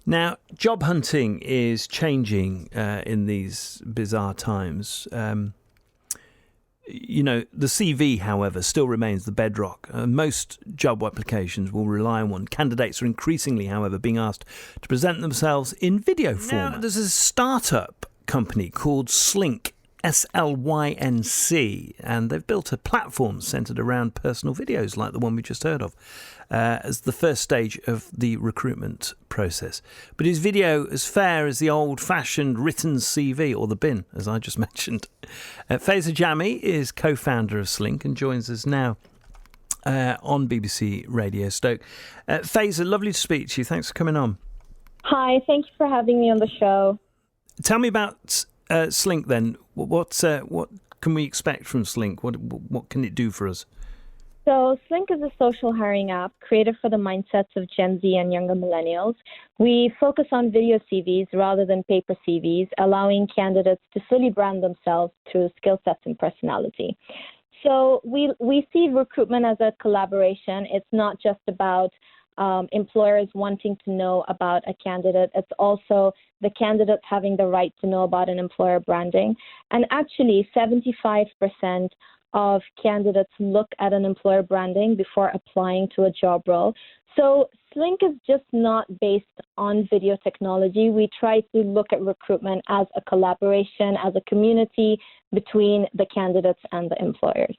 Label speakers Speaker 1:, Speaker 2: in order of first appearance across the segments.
Speaker 1: Now, job hunting is changing in these bizarre times. The CV, however, still remains the bedrock. Most job applications will rely on one. Candidates are increasingly, however, being asked to present themselves in video format. Now, there's a startup company called Slync, Slync, and they've built a platform centred around personal videos like the one we just heard of as the first stage of the recruitment process. But is video as fair as the old-fashioned written CV or the bin, as I just mentioned? Faiza is co-founder of Slync and joins us now on BBC Radio Stoke. Faiza, lovely to speak to you. Thanks for coming on.
Speaker 2: Hi, thank you for having me on the show.
Speaker 1: Tell me about Slync then. What can we expect from Slync? What can it do for us?
Speaker 2: So Slync is a social hiring app created for the mindsets of Gen Z and younger millennials. We focus on video CVs rather than paper CVs, allowing candidates to fully brand themselves through skill sets and personality. So we see recruitment as a collaboration. It's not just about employers wanting to know about a candidate. It's also the candidate having the right to know about an employer branding. And actually, 75% of candidates look at an employer branding before applying to a job role. So Slync is just not based on video technology. We try to look at recruitment as a collaboration, as a community between the candidates and the employers.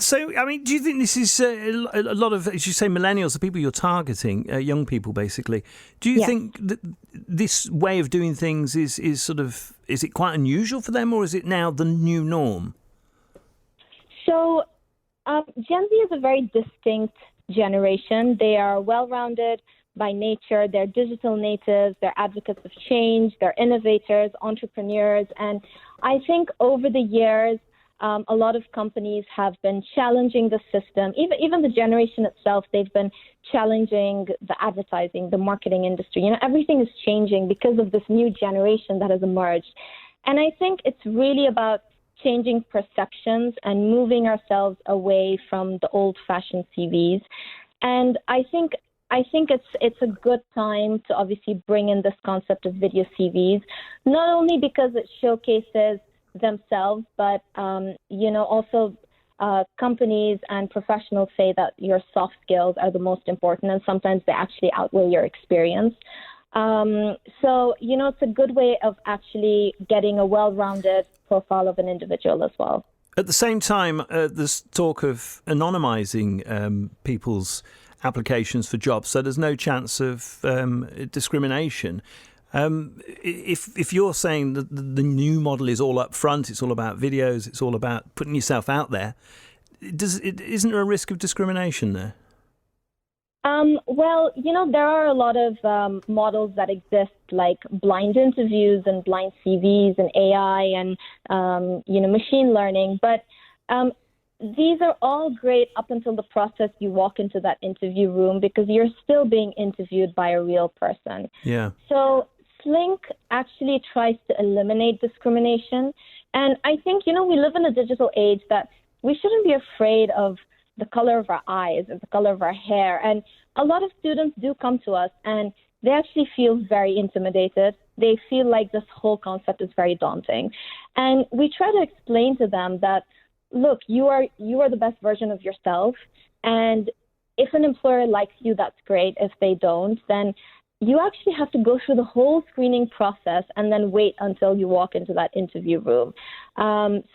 Speaker 1: So, I mean, do you think this is a lot of, as you say, millennials, the people you're targeting, young people, basically? Do you think that this way of doing things is it quite unusual for them, or is it now the new norm?
Speaker 2: So, Gen Z is a very distinct generation. They are well-rounded by nature. They're digital natives. They're advocates of change. They're innovators, entrepreneurs. And I think over the years, a lot of companies have been challenging the system. Even the generation itself, they've been challenging the advertising, the marketing industry. Everything is changing because of this new generation that has emerged. And I think it's really about changing perceptions and moving ourselves away from the old-fashioned CVs. And I think it's a good time to obviously bring in this concept of video CVs, not only because it showcases themselves, but also companies and professionals say that your soft skills are the most important, and sometimes they actually outweigh your experience. It's a good way of actually getting a well-rounded profile of an individual as well.
Speaker 1: At the same time, there's talk of anonymising people's applications for jobs, so there's no chance of discrimination. If you're saying that the new model is all up front, it's all about videos, it's all about putting yourself out there, isn't there a risk of discrimination there? There are a lot of models that exist, like blind interviews and blind CVs and AI and, machine learning. But these are all great up until the process you walk into that interview room, because you're still being interviewed by a real person. Yeah.
Speaker 2: So Slync actually tries to eliminate discrimination. And I think, we live in a digital age that we shouldn't be afraid of the color of our eyes or the color of our hair. And a lot of students do come to us and they actually feel very intimidated. They feel like this whole concept is very daunting. And we try to explain to them that, look, you are the best version of yourself. And if an employer likes you, that's great. If they don't, then you actually have to go through the whole screening process and then wait until you walk into that interview room.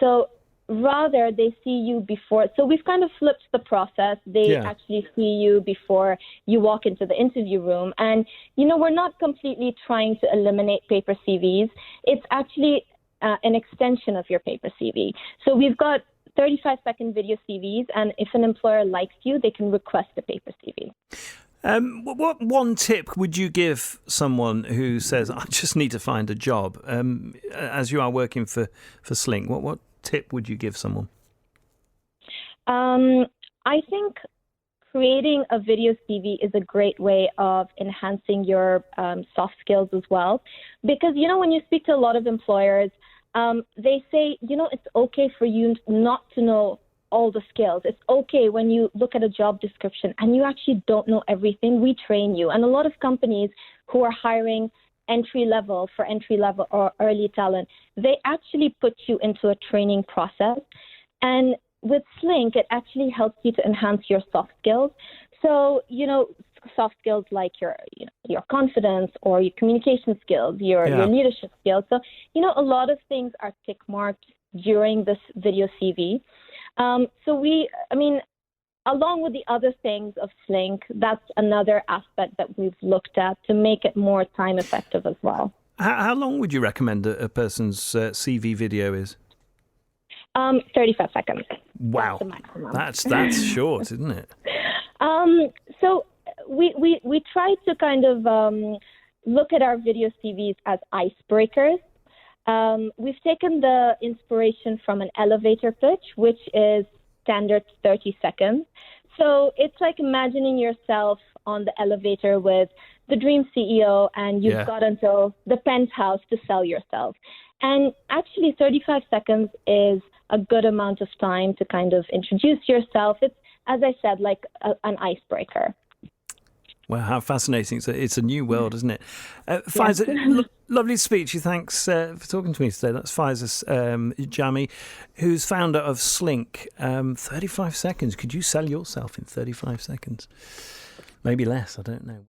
Speaker 2: So rather, they see you before. So we've kind of flipped the process. They actually see you before you walk into the interview room. And, we're not completely trying to eliminate paper CVs. It's actually an extension of your paper CV. So we've got 35-second video CVs, and if an employer likes you, they can request a paper CV.
Speaker 1: What one tip would you give someone who says, I just need to find a job, as you are working for Slync? What tip would you give someone?
Speaker 2: I think creating a video CV is a great way of enhancing your soft skills as well. Because, when you speak to a lot of employers, they say, it's okay for you not to know all the skills. It's okay when you look at a job description and you actually don't know everything. We train you. And a lot of companies who are hiring entry level or early talent, they actually put you into a training process. And with Slync, it actually helps you to enhance your soft skills. So, soft skills like your confidence or your communication skills, your leadership skills. So, a lot of things are tick marked during this video CV. Along with the other things of Slync, that's another aspect that we've looked at to make it more time effective as well.
Speaker 1: How long would you recommend a person's CV video is?
Speaker 2: 35 seconds.
Speaker 1: Wow.
Speaker 2: That's the maximum.
Speaker 1: That's short, isn't it?
Speaker 2: So we try to kind of look at our video CVs as icebreakers. We've taken the inspiration from an elevator pitch, which is standard 30 seconds. So it's like imagining yourself on the elevator with the dream CEO, and you've got until the penthouse to sell yourself. And actually 35 seconds is a good amount of time to kind of introduce yourself. It's, as I said, like an icebreaker.
Speaker 1: Wow, how fascinating. It's a new world, isn't it? Faiza, lovely to speak to you. Thanks for talking to me today. That's Faiza Jami, who's founder of Slync. 35 seconds. Could you sell yourself in 35 seconds? Maybe less, I don't know.